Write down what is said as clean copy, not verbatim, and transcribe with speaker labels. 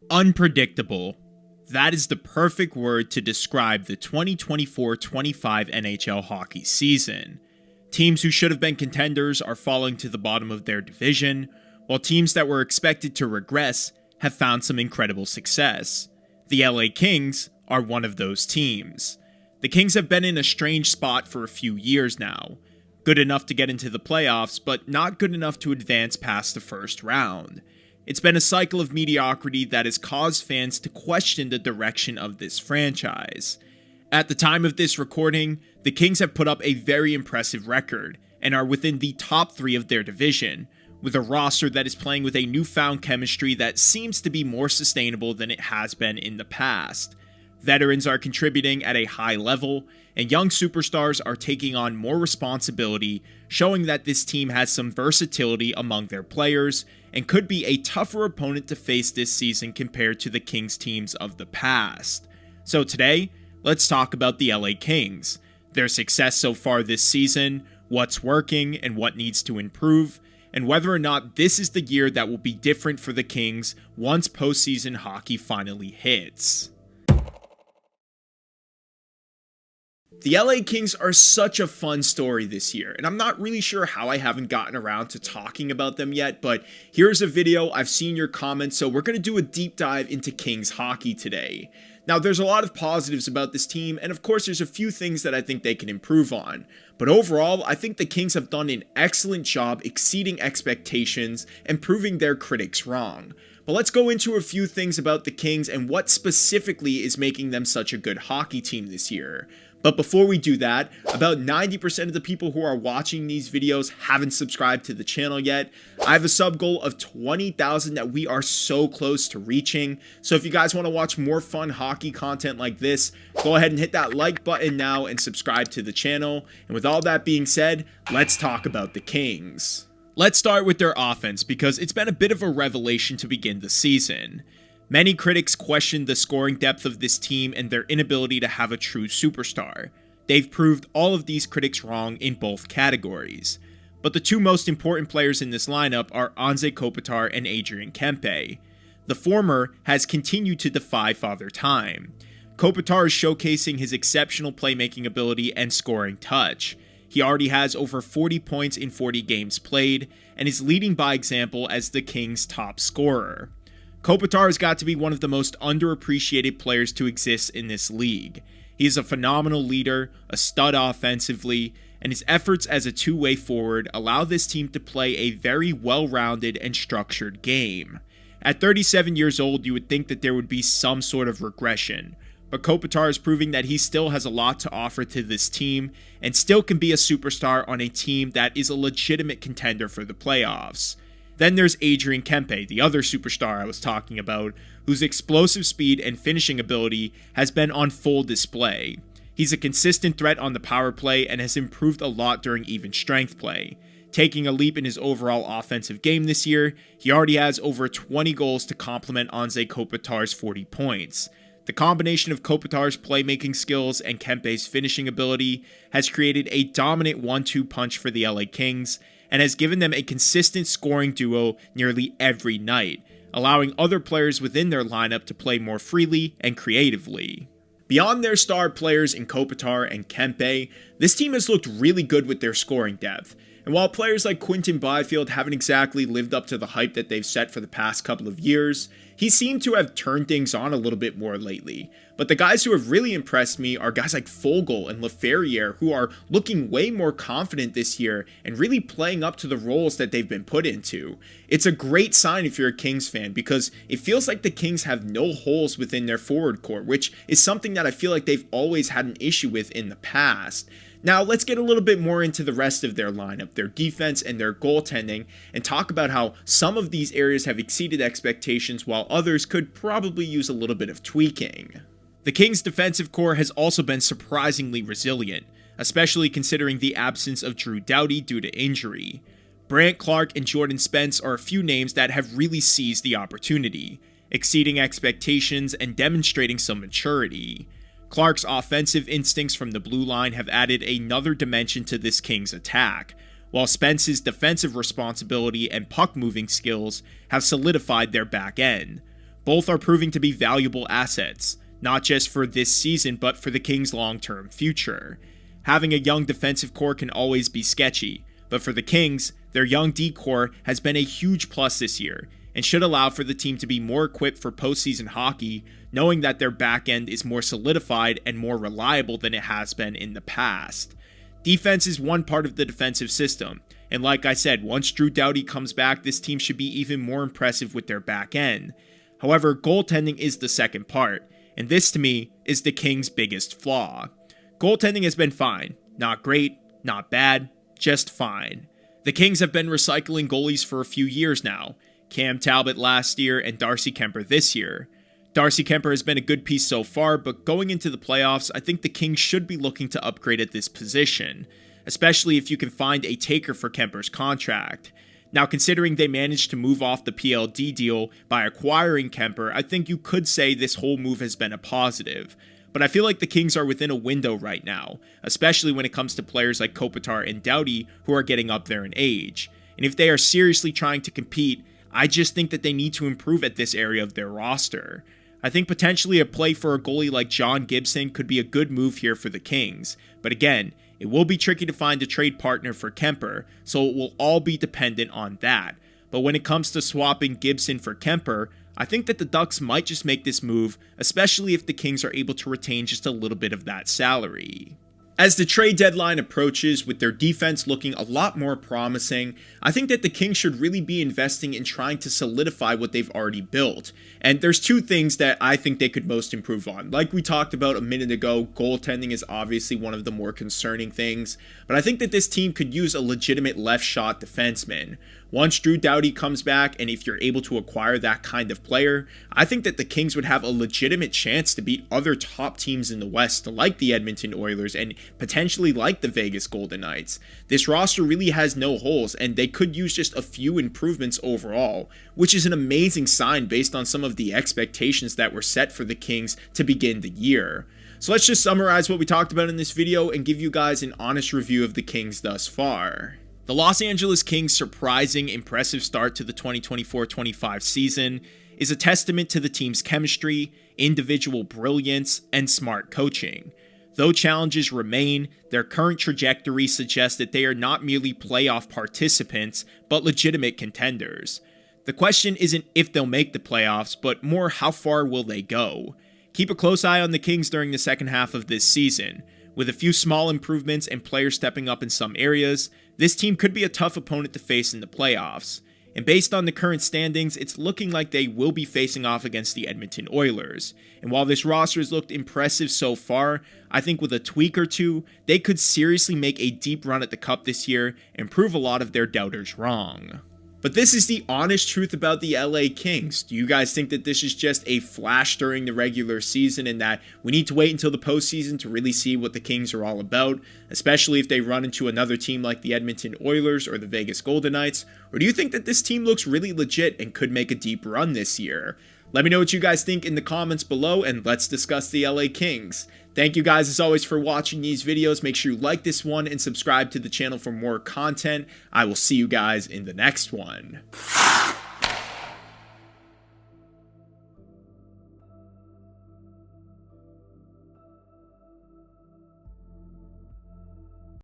Speaker 1: Unpredictable. That is the perfect word to describe the 2024-25 NHL hockey season. Teams who should have been contenders are falling to the bottom of their division, while teams that were expected to regress have found some incredible success. The LA Kings are one of those teams. The Kings have been in a strange spot for a few years now. Good enough to get into the playoffs, but not good enough to advance past the first round. It's been a cycle of mediocrity that has caused fans to question the direction of this franchise. At the time of this recording, the Kings have put up a very impressive record and are within the top 3 of their division, with a roster that is playing with a newfound chemistry that seems to be more sustainable than it has been in the past. Veterans are contributing at a high level, and young superstars are taking on more responsibility, showing that this team has some versatility among their players and could be a tougher opponent to face this season compared to the Kings teams of the past. So today, let's talk about the LA Kings, their success so far this season, what's working and what needs to improve, and whether or not this is the year that will be different for the Kings once postseason hockey finally hits. The LA Kings are such a fun story this year, and I'm not really sure how I haven't gotten around to talking about them yet, but here's a video. I've seen your comments, so we're going to do a deep dive into Kings hockey today. Now, there's a lot of positives about this team, and of course there's a few things that I think they can improve on. But overall, I think the Kings have done an excellent job exceeding expectations and proving their critics wrong. But let's go into a few things about the Kings and what specifically is making them such a good hockey team this year. But before we do that, about 90% of the people who are watching these videos haven't subscribed to the channel yet. I have a sub goal of 20,000 that we are so close to reaching. So if you guys want to watch more fun hockey content like this, go ahead and hit that like button now and subscribe to the channel. And with all that being said, let's talk about the Kings. Let's start with their offense because it's been a bit of a revelation to begin the season. Many critics questioned the scoring depth of this team and their inability to have a true superstar. They've proved all of these critics wrong in both categories. But the 2 most important players in this lineup are Anzekopitar and Adrian Kempe. The former has continued to defy Father Time. Kopitar is showcasing his exceptional playmaking ability and scoring touch. He already has over 40 points in 40 games played, and is leading by example as the Kings' top scorer. Kopitar has got to be one of the most underappreciated players to exist in this league. He is a phenomenal leader, a stud offensively, and his efforts as a two-way forward allow this team to play a very well-rounded and structured game. At 37 years old, you would think that there would be some sort of regression, but Kopitar is proving that he still has a lot to offer to this team and still can be a superstar on a team that is a legitimate contender for the playoffs. Then there's Adrian Kempe, the other superstar I was talking about, whose explosive speed and finishing ability has been on full display. He's a consistent threat on the power play and has improved a lot during even strength play. Taking a leap in his overall offensive game this year, he already has over 20 goals to complement Anzekopitar's 40 points. The combination of Kopitar's playmaking skills and Kempe's finishing ability has created a dominant 1-2 punch for the LA Kings, and has given them a consistent scoring duo nearly every night, allowing other players within their lineup to play more freely and creatively. Beyond their star players in Kopitar and Kempe, this team has looked really good with their scoring depth, and while players like Quinton Byfield haven't exactly lived up to the hype that they've set for the past couple of years, he seemed to have turned things on a little bit more lately. But the guys who have really impressed me are guys like Fogel and Laferriere, who are looking way more confident this year and really playing up to the roles that they've been put into. It's a great sign if you're a Kings fan because it feels like the Kings have no holes within their forward core, which is something that I feel like they've always had an issue with in the past. Now, let's get a little bit more into the rest of their lineup, their defense and their goaltending, and talk about how some of these areas have exceeded expectations while others could probably use a little bit of tweaking. The Kings' defensive core has also been surprisingly resilient, especially considering the absence of Drew Doughty due to injury. Brandt Clarke and Jordan Spence are a few names that have really seized the opportunity, exceeding expectations and demonstrating some maturity. Clark's offensive instincts from the blue line have added another dimension to this Kings attack, while Spence's defensive responsibility and puck-moving skills have solidified their back end. Both are proving to be valuable assets, not just for this season, but for the Kings' long-term future. Having a young defensive core can always be sketchy, but for the Kings, their young D-core has been a huge plus this year, and should allow for the team to be more equipped for postseason hockey, knowing that their back end is more solidified and more reliable than it has been in the past. Defense is one part of the defensive system, and like I said, once Drew Doughty comes back, this team should be even more impressive with their back end. However, goaltending is the second part, and this to me is the Kings' biggest flaw. Goaltending has been fine. Not great, not bad, just fine. The Kings have been recycling goalies for a few years now. Cam Talbot last year and Darcy Kuemper this year. Darcy Kuemper has been a good piece so far, but going into the playoffs, I think the Kings should be looking to upgrade at this position, especially if you can find a taker for Kemper's contract. Now, considering they managed to move off the PLD deal by acquiring Kuemper, I think you could say this whole move has been a positive. But I feel like the Kings are within a window right now, especially when it comes to players like Kopitar and Doughty who are getting up there in age. And if they are seriously trying to compete, I just think that they need to improve at this area of their roster. I think potentially a play for a goalie like John Gibson could be a good move here for the Kings, but again, it will be tricky to find a trade partner for Kuemper, so it will all be dependent on that. But when it comes to swapping Gibson for Kuemper, I think that the Ducks might just make this move, especially if the Kings are able to retain just a little bit of that salary. As the trade deadline approaches, with their defense looking a lot more promising, I think that the Kings should really be investing in trying to solidify what they've already built. And there's two things that I think they could most improve on. Like we talked about a minute ago, goaltending is obviously one of the more concerning things, but I think that this team could use a legitimate left shot defenseman. Once Drew Doughty comes back, and if you're able to acquire that kind of player, I think that the Kings would have a legitimate chance to beat other top teams in the West, like the Edmonton Oilers and potentially like the Vegas Golden Knights. This roster really has no holes, and they could use just a few improvements overall, which is an amazing sign based on some of the expectations that were set for the Kings to begin the year. So let's just summarize what we talked about in this video and give you guys an honest review of the Kings thus far. The Los Angeles Kings' surprising, impressive start to the 2024-25 season is a testament to the team's chemistry, individual brilliance, and smart coaching. Though challenges remain, their current trajectory suggests that they are not merely playoff participants, but legitimate contenders. The question isn't if they'll make the playoffs, but more how far will they go. Keep a close eye on the Kings during the second half of this season. With a few small improvements and players stepping up in some areas, this team could be a tough opponent to face in the playoffs. And based on the current standings, it's looking like they will be facing off against the Edmonton Oilers. And while this roster has looked impressive so far, I think with a tweak or two, they could seriously make a deep run at the Cup this year and prove a lot of their doubters wrong. But this is the honest truth about the LA Kings. Do you guys think that this is just a flash during the regular season and that we need to wait until the postseason to really see what the Kings are all about, especially if they run into another team like the Edmonton Oilers or the Vegas Golden Knights? Or do you think that this team looks really legit and could make a deep run this year? Let me know what you guys think in the comments below, and let's discuss the LA Kings. Thank you guys as always for watching these videos. Make sure you like this one and subscribe to the channel for more content. I will see you guys in the next one.